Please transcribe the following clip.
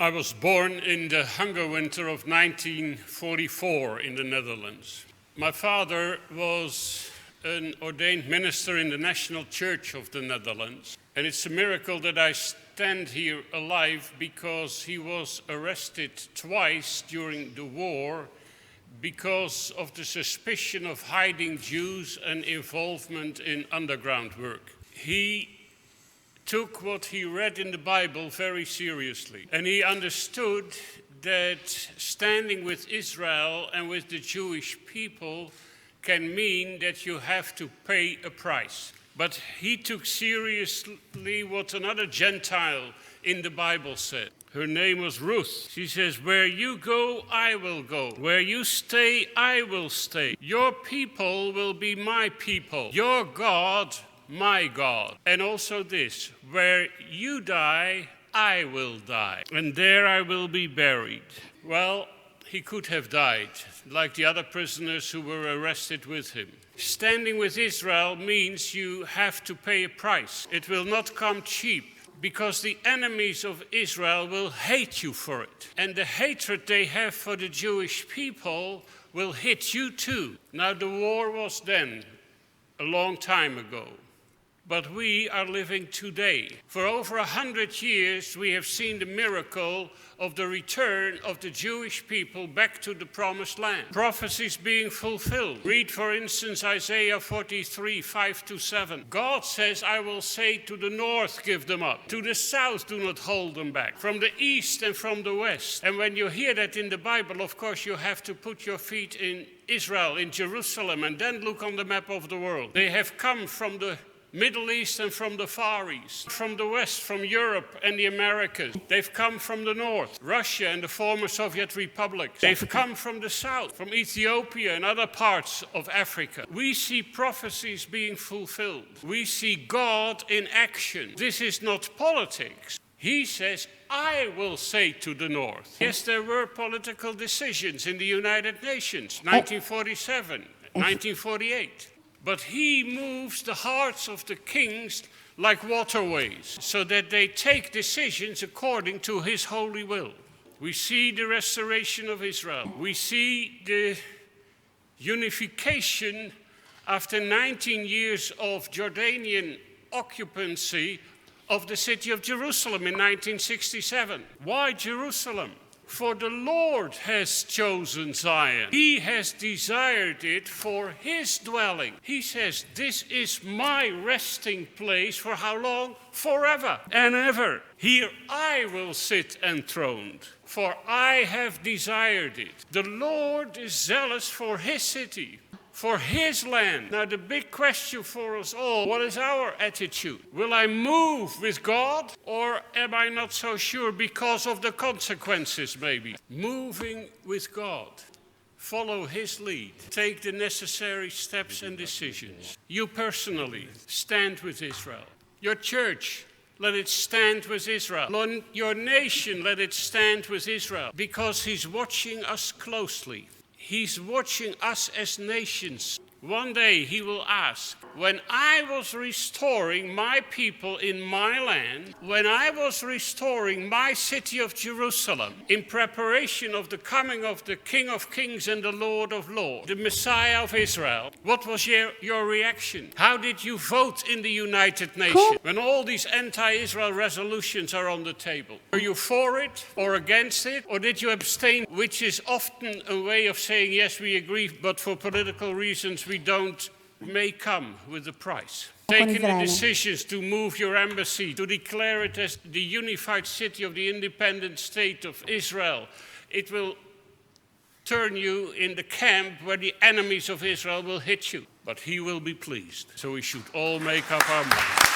I was born in the hunger winter of 1944 in the Netherlands. My father was an ordained minister in the National Church of the Netherlands. And it's a miracle that I stand here alive because he was arrested twice during the war because of the suspicion of hiding Jews and involvement in underground work. He took what he read in the Bible very seriously. And he understood that standing with Israel and with the Jewish people can mean that you have to pay a price. But he took seriously what another Gentile in the Bible said. Her name was Ruth. She says, "Where you go, I will go. Where you stay, I will stay. Your people will be my people. Your God, my God." And also this, "Where you die, I will die. And there I will be buried." Well, he could have died, like the other prisoners who were arrested with him. Standing with Israel means you have to pay a price. It will not come cheap, because the enemies of Israel will hate you for it. And the hatred they have for the Jewish people will hit you too. Now, the war was then, a long time ago. But we are living today. For over 100 years, we have seen the miracle of the return of the Jewish people back to the promised land. Prophecies being fulfilled. Read, for instance, Isaiah 43, 5-7. God says, "I will say to the north, give them up. To the south, do not hold them back. From the east and from the west." And when you hear that in the Bible, of course, you have to put your feet in Israel, in Jerusalem, and then look on the map of the world. They have come from the Middle East and from the Far East, from the West, from Europe and the Americas. They've come from the North, Russia and the former Soviet republics. They've come from the South, from Ethiopia and other parts of Africa. We see prophecies being fulfilled. We see God in action. This is not politics. He says, "I will say to the North." Yes, there were political decisions in the United Nations, 1947, 1948. But he moves the hearts of the kings like waterways, so that they take decisions according to his holy will. We see the restoration of Israel. We see the unification after 19 years of Jordanian occupancy of the city of Jerusalem in 1967. Why Jerusalem? For the Lord has chosen Zion. He has desired it for his dwelling. He says, "This is my resting place." For how long? Forever and ever. Here I will sit enthroned, for I have desired it. The Lord is zealous for his city, for his land. Now the big question for us all, what is our attitude? Will I move with God, or am I not so sure because of the consequences maybe? Moving with God. Follow his lead. Take the necessary steps and decisions. You personally, stand with Israel. Your church, let it stand with Israel. Your nation, let it stand with Israel. Because he's watching us closely. He's watching us as nations. One day he will ask, when I was restoring my people in my land, when I was restoring my city of Jerusalem, in preparation of the coming of the King of Kings and the Lord of Lords, the Messiah of Israel, what was your reaction? How did you vote in the United Nations when all these anti-Israel resolutions are on the table? Were you for it or against it? Or did you abstain, which is often a way of saying, yes, we agree, but for political reasons we may come with a price. Taking the decisions to move your embassy, to declare it as the unified city of the independent state of Israel, it will turn you in the camp where the enemies of Israel will hit you. But he will be pleased. So we should all make up our minds.